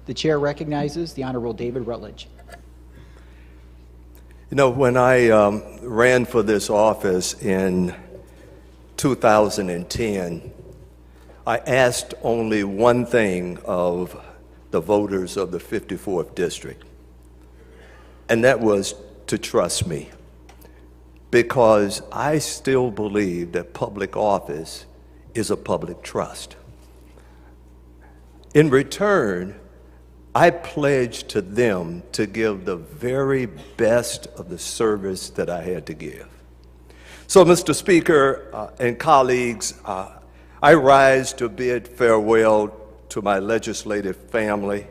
The chair recognizes the Honorable David Rutledge. You know, when I ran for this office in 2010, I asked only one thing of the voters of the 54th District, and that was to trust me, because I still believe that public office is a public trust. In return, I pledged to them to give the very best of the service that I had to give. So, Mr. Speaker and colleagues, I rise to bid farewell to my legislative family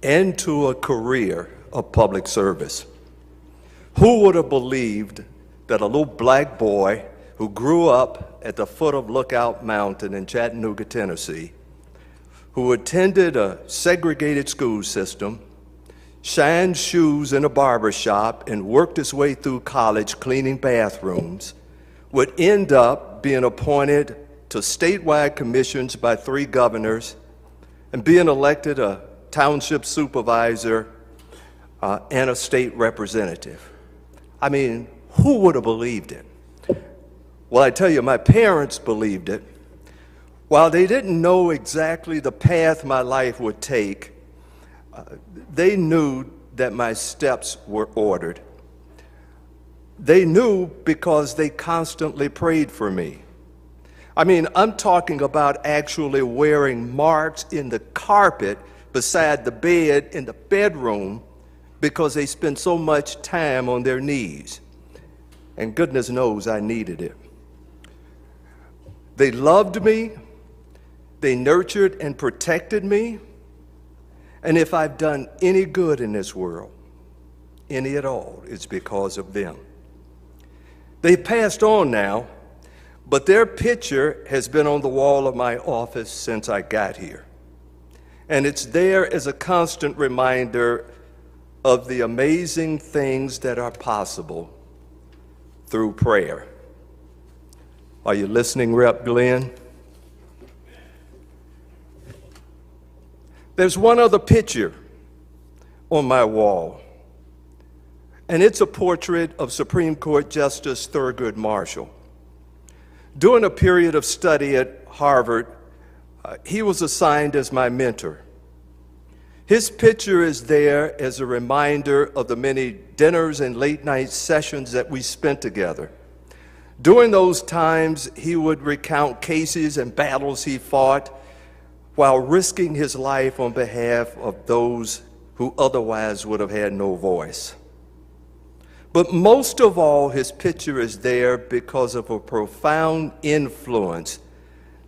and to a career of public service. Who would have believed that a little black boy who grew up at the foot of Lookout Mountain in Chattanooga, Tennessee, who attended a segregated school system, shined shoes in a barber shop, and worked his way through college cleaning bathrooms, would end up being appointed to statewide commissions by 3 governors and being elected a township supervisor and a state representative. I mean, who would have believed it? Well, I tell you, my parents believed it. While they didn't know exactly the path my life would take, they knew that my steps were ordered. They knew because they constantly prayed for me. I mean, I'm talking about actually wearing marks in the carpet beside the bed in the bedroom because they spent so much time on their knees. And goodness knows I needed it. They loved me. They nurtured and protected me, and if I've done any good in this world, any at all, it's because of them. They've passed on now, but their picture has been on the wall of my office since I got here, and it's there as a constant reminder of the amazing things that are possible through prayer. Are you listening, Rep. Glenn? There's one other picture on my wall, and it's a portrait of Supreme Court Justice Thurgood Marshall. During a period of study at Harvard, he was assigned as my mentor. His picture is there as a reminder of the many dinners and late-night sessions that we spent together. During those times, he would recount cases and battles he fought, while risking his life on behalf of those who otherwise would have had no voice. But most of all, his picture is there because of a profound influence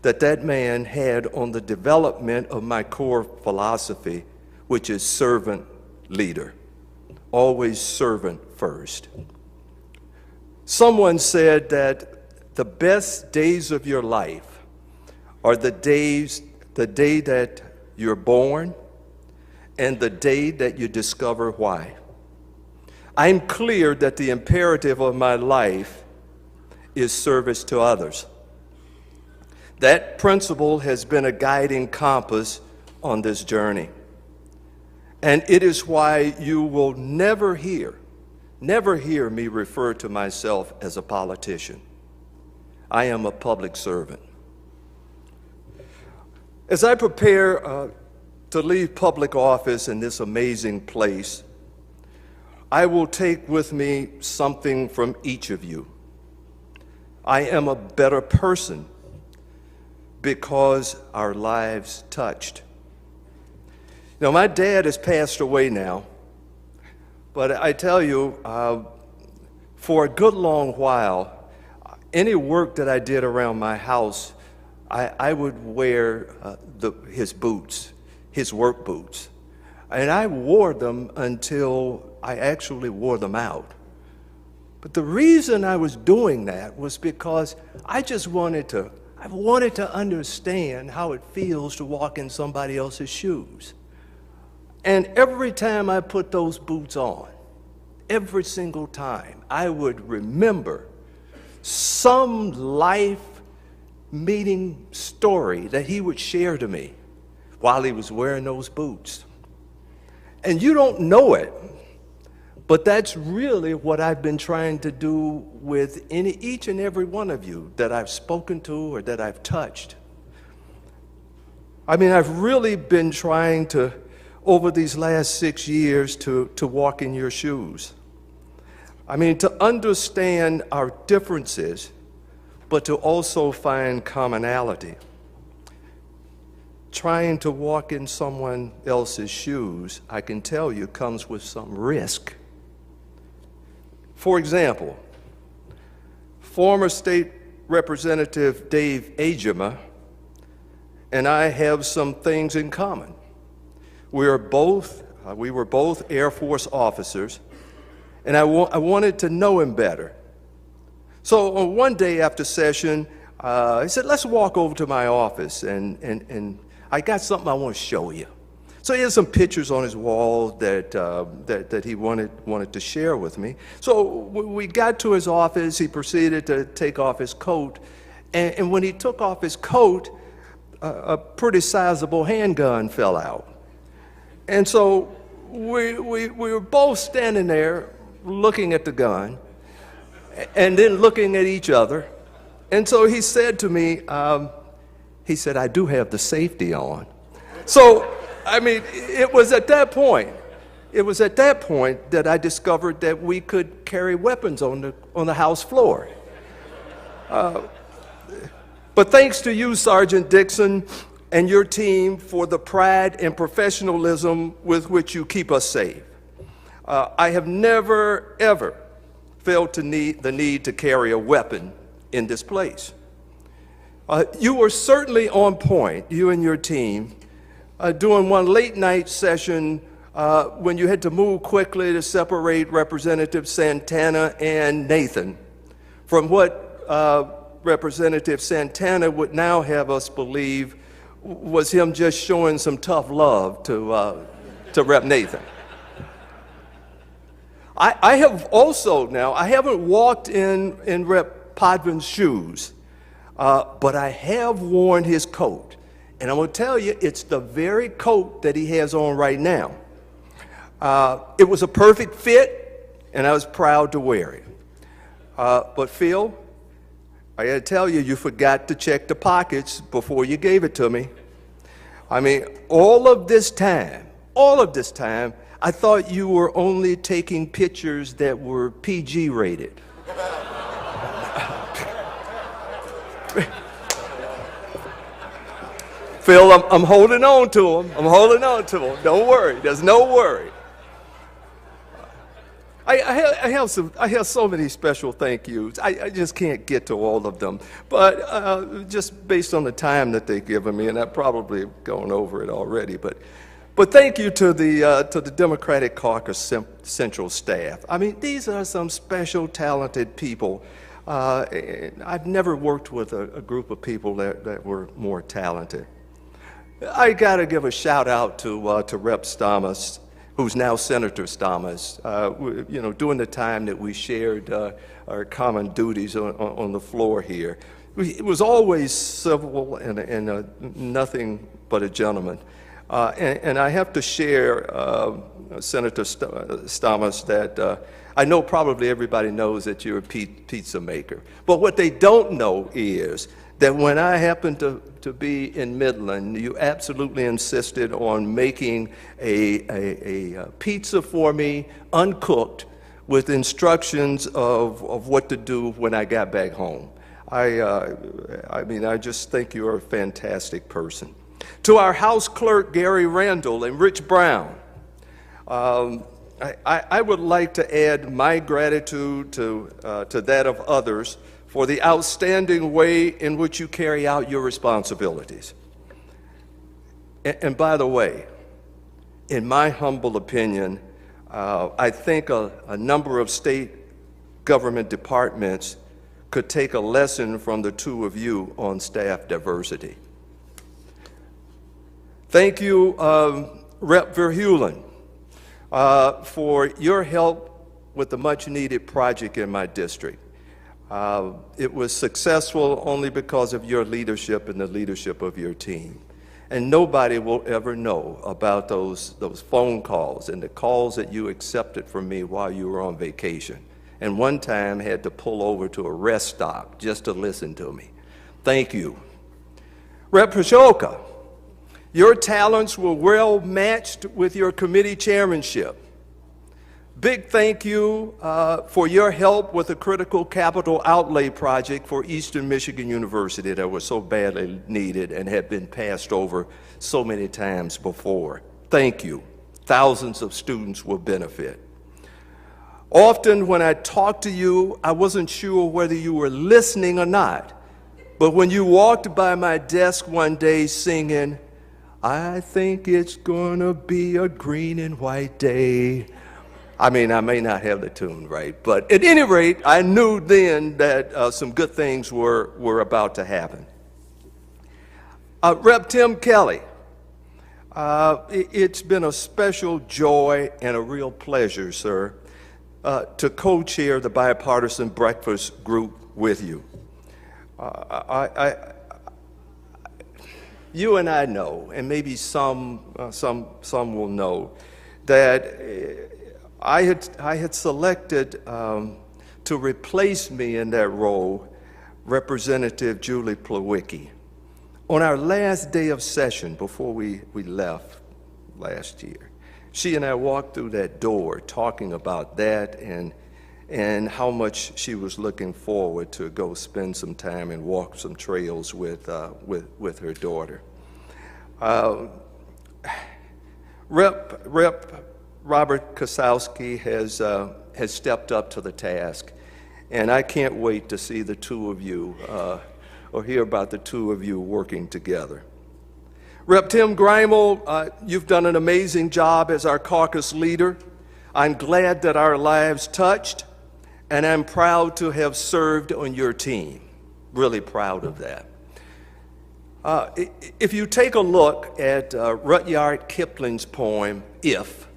that that man had on the development of my core philosophy, which is servant leader, always servant first. Someone said that the best days of your life are the day that you're born and the day that you discover why. I'm clear that the imperative of my life is service to others. That principle has been a guiding compass on this journey. And it is why you will never hear me refer to myself as a politician. I am a public servant. As I prepare to leave public office in this amazing place, I will take with me something from each of you. I am a better person because our lives touched. Now, my dad has passed away now, but I tell you, for a good long while, any work that I did around my house, I would wear his boots, his work boots. And I wore them until I actually wore them out. But the reason I was doing that was because I wanted to understand how it feels to walk in somebody else's shoes. And every time I put those boots on, every single time, I would remember some life meeting story that he would share to me while he was wearing those boots. And you don't know it, but that's really what I've been trying to do with each and every one of you that I've spoken to or that I've touched. I mean, I've really been trying to, over these last 6 years, to walk in your shoes. I mean, to understand our differences, but to also find commonality. Trying to walk in someone else's shoes, I can tell you, comes with some risk. For example, former State Representative Dave Ajema and I have some things in common. We were both Air Force officers, and I wanted to know him better. So one day after session, he said, let's walk over to my office, and I got something I want to show you. So he had some pictures on his wall that he wanted to share with me. So we got to his office. He proceeded to take off his coat, and when he took off his coat, a pretty sizable handgun fell out. And so we were both standing there looking at the gun and then looking at each other. And so he said to me, he said, I do have the safety on. So, I mean, it was at that point that I discovered that we could carry weapons on the House floor. But thanks to you, Sergeant Dixon, and your team for the pride and professionalism with which you keep us safe. I have never, ever felt the need to carry a weapon in this place. You were certainly on point, you and your team, during one late night session when you had to move quickly to separate Representative Santana and Nathan from what Representative Santana would now have us believe was him just showing some tough love to Rep. Nathan. I have also now, I haven't walked in Rep. Podvin's shoes, but I have worn his coat. And I'm going to tell you, it's the very coat that he has on right now. It was a perfect fit, and I was proud to wear it. But Phil, I got to tell you, you forgot to check the pockets before you gave it to me. I mean, all of this time, I thought you were only taking pictures that were PG rated. Phil, I'm holding on to him. Don't worry. There's no worry. I have so many special thank yous. I just can't get to all of them. But just based on the time that they've given me, and I've probably gone over it already. But thank you to the Democratic Caucus Central staff. I mean, these are some special, talented people. I've never worked with a group of people that were more talented. I got to give a shout out to Rep. Stamas, who's now Senator Stamas. During the time that we shared our common duties on the floor here, it was always civil and nothing but a gentleman. And I have to share, Senator Stamas, that I know probably everybody knows that you're a pizza maker. But what they don't know is that when I happened to be in Midland, you absolutely insisted on making a pizza for me, uncooked, with instructions of what to do when I got back home. I mean, I just think you're a fantastic person. To our House Clerk, Gary Randall and Rich Brown, I would like to add my gratitude to that of others for the outstanding way in which you carry out your responsibilities. And by the way, in my humble opinion, I think a number of state government departments could take a lesson from the two of you on staff diversity. Thank you, Rep. Verheulen, for your help with the much-needed project in my district. It was successful only because of your leadership and the leadership of your team. And nobody will ever know about those phone calls and the calls that you accepted from me while you were on vacation. And one time had to pull over to a rest stop just to listen to me. Thank you. Rep. Pashoka, your talents were well matched with your committee chairmanship. Big thank you for your help with the critical capital outlay project for Eastern Michigan University that was so badly needed and had been passed over so many times before. Thank you. Thousands of students will benefit. Often when I talked to you, I wasn't sure whether you were listening or not. But when you walked by my desk one day singing, "I think it's gonna be a green and white day," I mean, I may not have the tune right, but at any rate, I knew then that some good things were about to happen. Rep. Tim Kelly, it's been a special joy and a real pleasure, sir, to co-chair the bipartisan breakfast group with you. You and I know, and maybe some will know, that I had selected to replace me in that role Representative Julie Plawicki. On our last day of session before we left last year, she and I walked through that door talking about that and how much she was looking forward to go spend some time and walk some trails with her daughter. Rep. Robert Kosowski has stepped up to the task, and I can't wait to see the two of you or hear about the two of you working together. Rep. Tim Greimel, you've done an amazing job as our caucus leader. I'm glad that our lives touched, and I'm proud to have served on your team. Really proud of that. If you take a look at Rudyard Kipling's poem, If,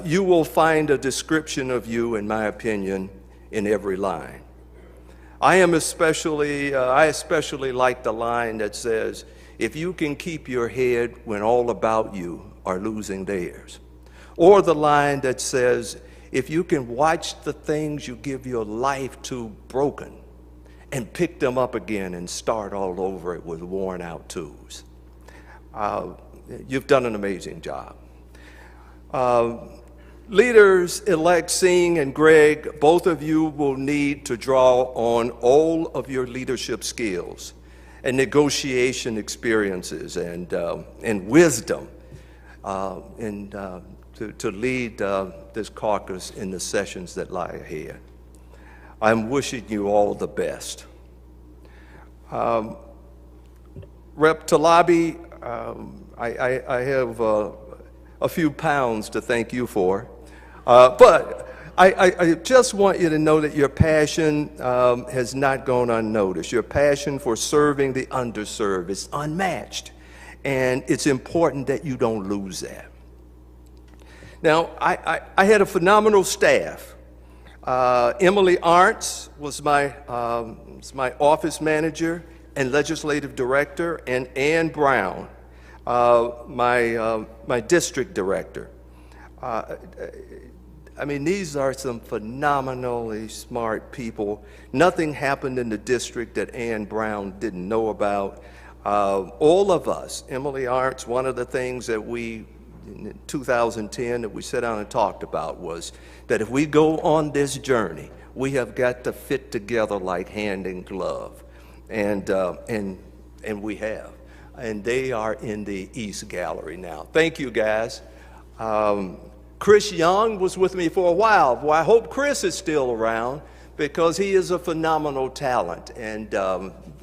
you will find a description of you, in my opinion, in every line. I especially like the line that says, "If you can keep your head when all about you are losing theirs." Or the line that says, "If you can watch the things you give your life to broken and pick them up again and start all over with worn out tools." You've done an amazing job. Leaders-elect Singh and Gregg, both of you will need to draw on all of your leadership skills and negotiation experiences and wisdom to lead this caucus in the sessions that lie ahead. I'm wishing you all the best. Rep. Talabi, I have a few pounds to thank you for. But I just want you to know that your passion has not gone unnoticed. Your passion for serving the underserved is unmatched, and it's important that you don't lose that. Now, I had a phenomenal staff. Emily Arntz was my office manager and legislative director, and Ann Brown, my district director. I mean, these are some phenomenally smart people. Nothing happened in the district that Ann Brown didn't know about. All of us, Emily Arntz, one of the things that in 2010 that we sat down and talked about was that if we go on this journey, we have got to fit together like hand in glove, and we have. And they are in the East Gallery now. Thank you, guys. Chris Young was with me for a while. Well, I hope Chris is still around because he is a phenomenal talent, and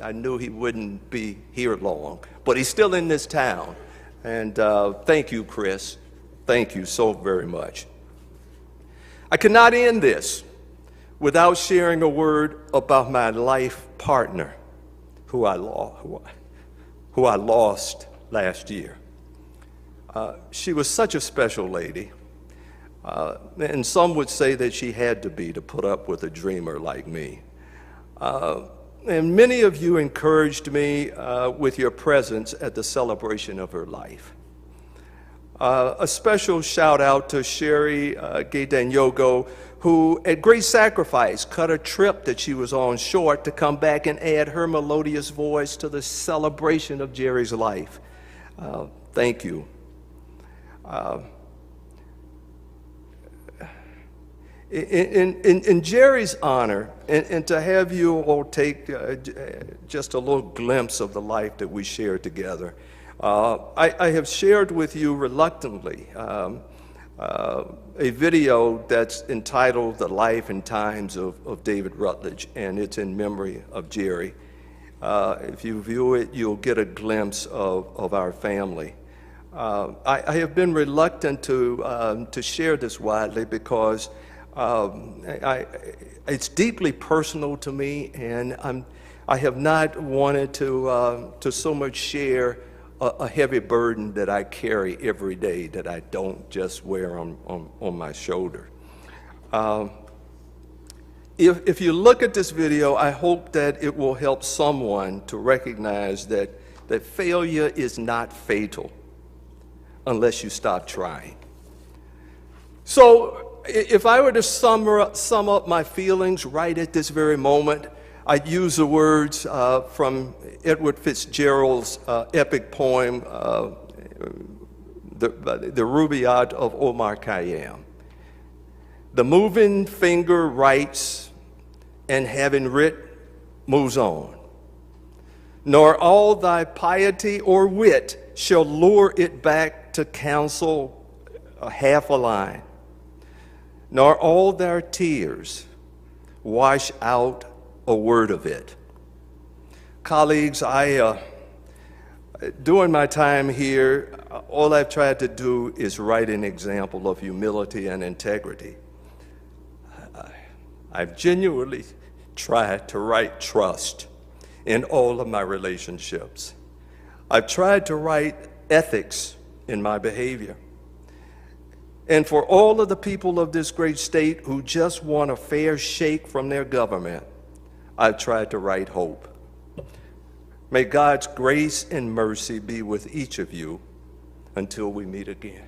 I knew he wouldn't be here long, but he's still in this town. And thank you, Chris. Thank you so very much. I cannot end this without sharing a word about my life partner, who I lost last year. She was such a special lady, and some would say that she had to be to put up with a dreamer like me. And many of you encouraged me with your presence at the celebration of her life. A special shout out to Sherry Gaydanyogo, who at great sacrifice cut a trip that she was on short to come back and add her melodious voice to the celebration of Jerry's life. Thank you. In Jerry's honor, and to have you all take just a little glimpse of the life that we shared together, I have shared with you reluctantly a video that's entitled The Life and Times of David Rutledge, and it's in memory of Jerry. If you view it, you'll get a glimpse of our family. I have been reluctant to share this widely because it's deeply personal to me, and I have not wanted to so much share a heavy burden that I carry every day that I don't just wear on my shoulder. If you look at this video, I hope that it will help someone to recognize that failure is not fatal unless you stop trying. So if I were to sum up my feelings right at this very moment, I'd use the words from Edward Fitzgerald's epic poem, the Rubaiyat of Omar Khayyam. The moving finger writes, and having writ, moves on. Nor all thy piety or wit shall lure it back to counsel half a line. Nor all their tears wash out a word of it. Colleagues, during my time here, all I've tried to do is write an example of humility and integrity. I've genuinely tried to write trust in all of my relationships. I've tried to write ethics in my behavior. And for all of the people of this great state who just want a fair shake from their government, I've tried to write hope. May God's grace and mercy be with each of you until we meet again.